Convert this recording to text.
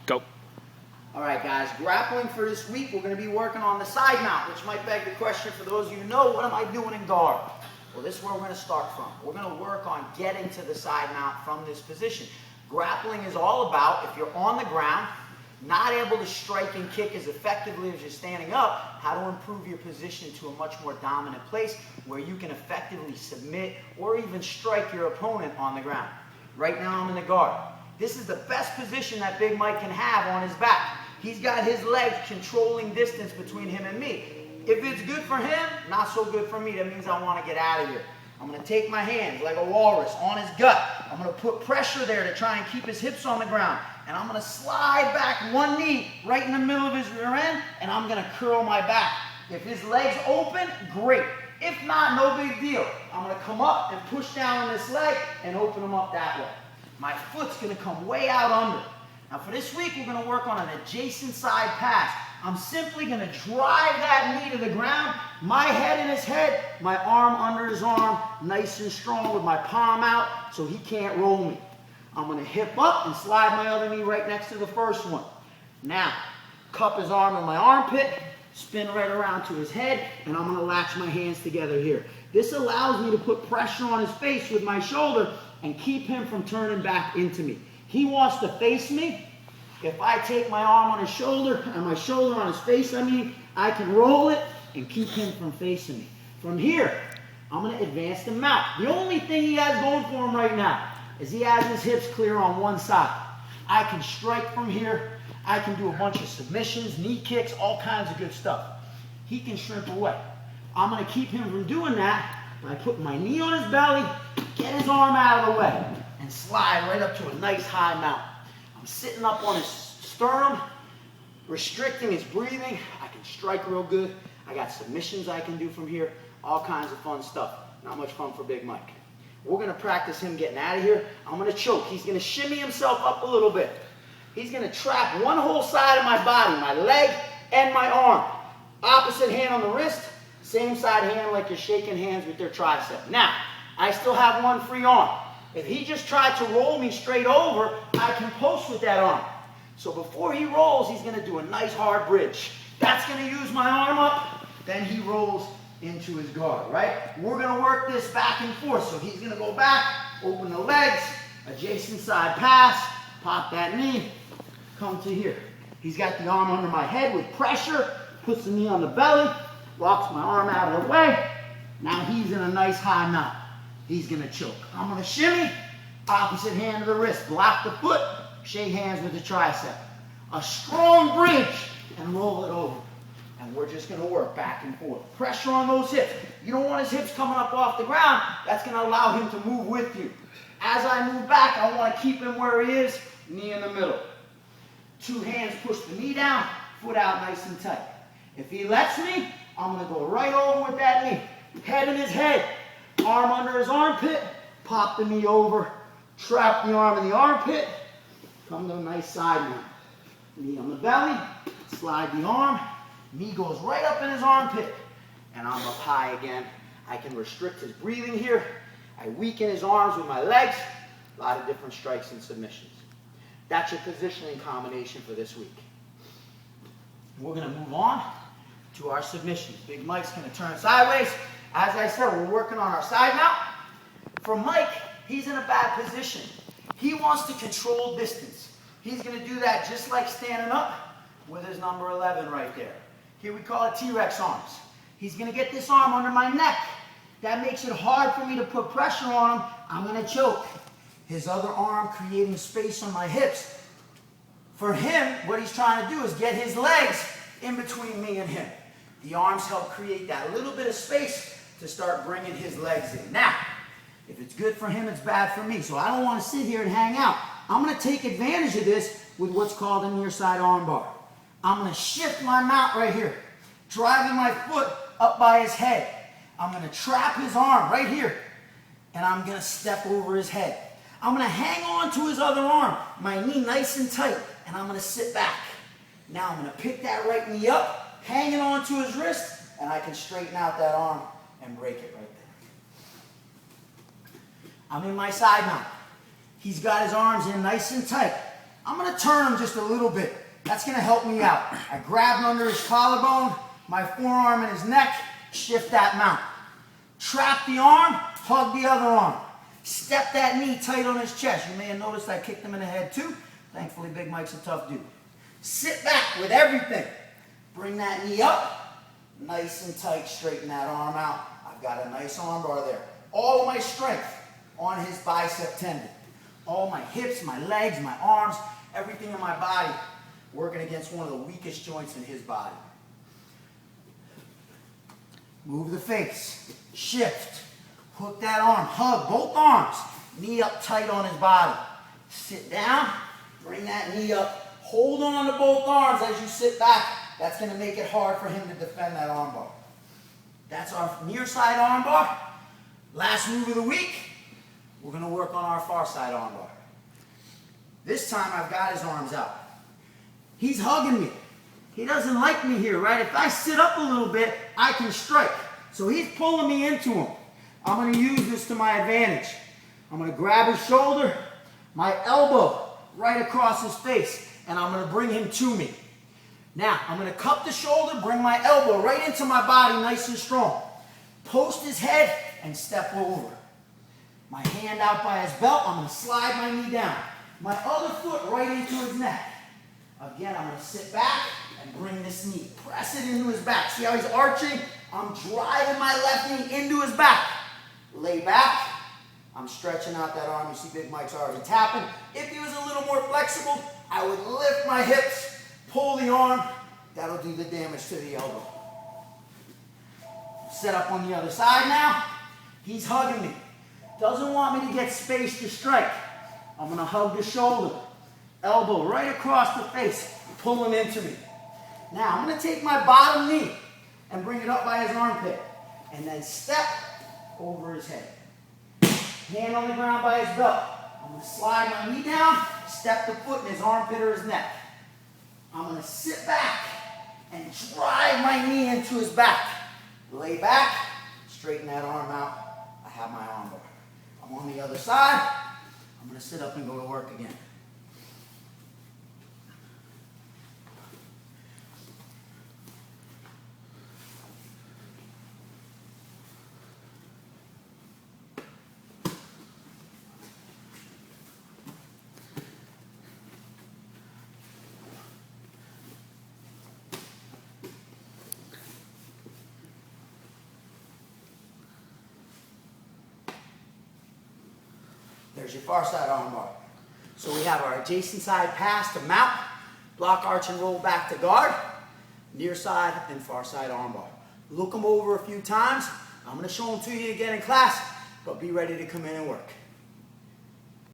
Go. All right, guys, grappling for this week, we're going to be working on the side mount, which might beg the question for those of you who know, what am I doing in guard? Well, this is where we're going to start from. We're going to work on getting to the side mount from this position. Grappling is all about, if you're on the ground, not able to strike and kick as effectively as you're standing up, how to improve your position to a much more dominant place where you can effectively submit or even strike your opponent on the ground. Right now I'm in the guard. This is the best position that Big Mike can have on his back. He's got his legs controlling distance between him and me. If it's good for him, not so good for me. That means I want to get out of here. I'm going to take my hands like a walrus on his gut. I'm going to put pressure there to try and keep his hips on the ground. And I'm going to slide back one knee right in the middle of his rear end, and I'm going to curl my back. If his leg's open, great. If not, no big deal. I'm going to come up and push down on this leg and open him up that way. My foot's going to come way out under. Now for this week, we're going to work on an adjacent side pass. I'm simply going to drive that knee to the ground, my head in his head, my arm under his arm, nice and strong with my palm out so he can't roll me. I'm going to hip up and slide my other knee right next to the first one. Now, cup his arm in my armpit, spin right around to his head, and I'm going to latch my hands together here. This allows me to put pressure on his face with my shoulder and keep him from turning back into me. He wants to face me. If I take my arm on his shoulder and my shoulder on his face, I can roll it and keep him from facing me. From here, I'm going to advance the mount. The only thing he has going for him right now is he has his hips clear on one side. I can strike from here. I can do a bunch of submissions, knee kicks, all kinds of good stuff. He can shrimp away. I'm going to keep him from doing that by putting my knee on his belly, get his arm out of the way, and slide right up to a nice high mount. I'm sitting up on his sternum, restricting his breathing. I can strike real good. I got submissions I can do from here, all kinds of fun stuff. Not much fun for Big Mike. We're going to practice him getting out of here. I'm going to choke. He's going to shimmy himself up a little bit. He's going to trap one whole side of my body, my leg and my arm. Opposite hand on the wrist, same side hand like you're shaking hands with their tricep. Now, I still have one free arm. If he just tried to roll me straight over, I can post with that arm. So before he rolls, he's going to do a nice hard bridge. That's going to use my arm up. Then he rolls into his guard, right? We're going to work this back and forth. So he's going to go back, open the legs, adjacent side pass, pop that knee, come to here. He's got the arm under my head with pressure, puts the knee on the belly, locks my arm out of the way. Now he's in a nice high mount. He's going to choke. I'm going to shimmy, opposite hand to the wrist, block the foot, shake hands with the tricep. A strong bridge, and roll it over. And we're just going to work back and forth. Pressure on those hips. You don't want his hips coming up off the ground. That's going to allow him to move with you. As I move back, I want to keep him where he is, knee in the middle. Two hands push the knee down, foot out nice and tight. If he lets me, I'm going to go right over with that knee. Head in his head. Arm under his armpit, pop the knee over, trap the arm in the armpit, come to a nice side mount. Knee on the belly, slide the arm, knee goes right up in his armpit, and I'm up high again. I can restrict his breathing here. I weaken his arms with my legs. A lot of different strikes and submissions. That's your positioning combination for this week. We're going to move on to our submissions. Big Mike's going to turn sideways. As I said, we're working on our side mount. For Mike, he's in a bad position. He wants to control distance. He's going to do that just like standing up with his number 11 right there. Here we call it T-Rex arms. He's going to get this arm under my neck. That makes it hard for me to put pressure on him. I'm going to choke. His other arm creating space on my hips. For him, what he's trying to do is get his legs in between me and him. The arms help create that little bit of space to start bringing his legs in. Now, if it's good for him, it's bad for me. So I don't want to sit here and hang out. I'm going to take advantage of this with what's called a near side arm bar. I'm going to shift my mount right here, driving my foot up by his head. I'm going to trap his arm right here, and I'm going to step over his head. I'm going to hang on to his other arm, my knee nice and tight, and I'm going to sit back. Now I'm going to pick that right knee up, hanging on to his wrist, and I can straighten out that arm and break it right there. I'm in my side mount. He's got his arms in nice and tight. I'm going to turn him just a little bit. That's going to help me out. I grab him under his collarbone, my forearm in his neck, shift that mount. Trap the arm, hug the other arm. Step that knee tight on his chest. You may have noticed I kicked him in the head too. Thankfully, Big Mike's a tough dude. Sit back with everything. Bring that knee up, nice and tight, straighten that arm out. I've got a nice arm bar there. All of my strength on his bicep tendon. All my hips, my legs, my arms, everything in my body working against one of the weakest joints in his body. Move the face, shift, hook that arm, hug both arms, knee up tight on his body. Sit down, bring that knee up, hold on to both arms as you sit back. That's going to make it hard for him to defend that arm bar. That's our near side arm bar. Last move of the week, we're going to work on our far side arm bar. This time I've got his arms out. He's hugging me. He doesn't like me here, right? If I sit up a little bit, I can strike. So he's pulling me into him. I'm going to use this to my advantage. I'm going to grab his shoulder, my elbow right across his face, and I'm going to bring him to me. Now, I'm going to cup the shoulder, bring my elbow right into my body nice and strong. Post his head and step over. My hand out by his belt, I'm going to slide my knee down. My other foot right into his neck. Again, I'm going to sit back and bring this knee. Press it into his back. See how he's arching? I'm driving my left knee into his back. Lay back. I'm stretching out that arm. You see Big Mike's already tapping. If he was a little more flexible, I would lift my hips, pull the arm. That'll do the damage to the elbow. Set up on the other side now. He's hugging me. Doesn't want me to get space to strike. I'm going to hug the shoulder. Elbow right across the face. Pull him into me. Now, I'm going to take my bottom knee and bring it up by his armpit. And then step over his head. Hand on the ground by his belt. I'm going to slide my knee down, step the foot in his armpit or his neck. I'm going to sit back and drive my knee into his back. Lay back, straighten that arm out. I have my arm bar. I'm on the other side. I'm going to sit up and go to work again. There's your far side arm bar. So we have our adjacent side pass to mount, block, arch, and roll back to guard, near side and far side arm bar. Look them over a few times. I'm going to show them to you again in class, but be ready to come in and work.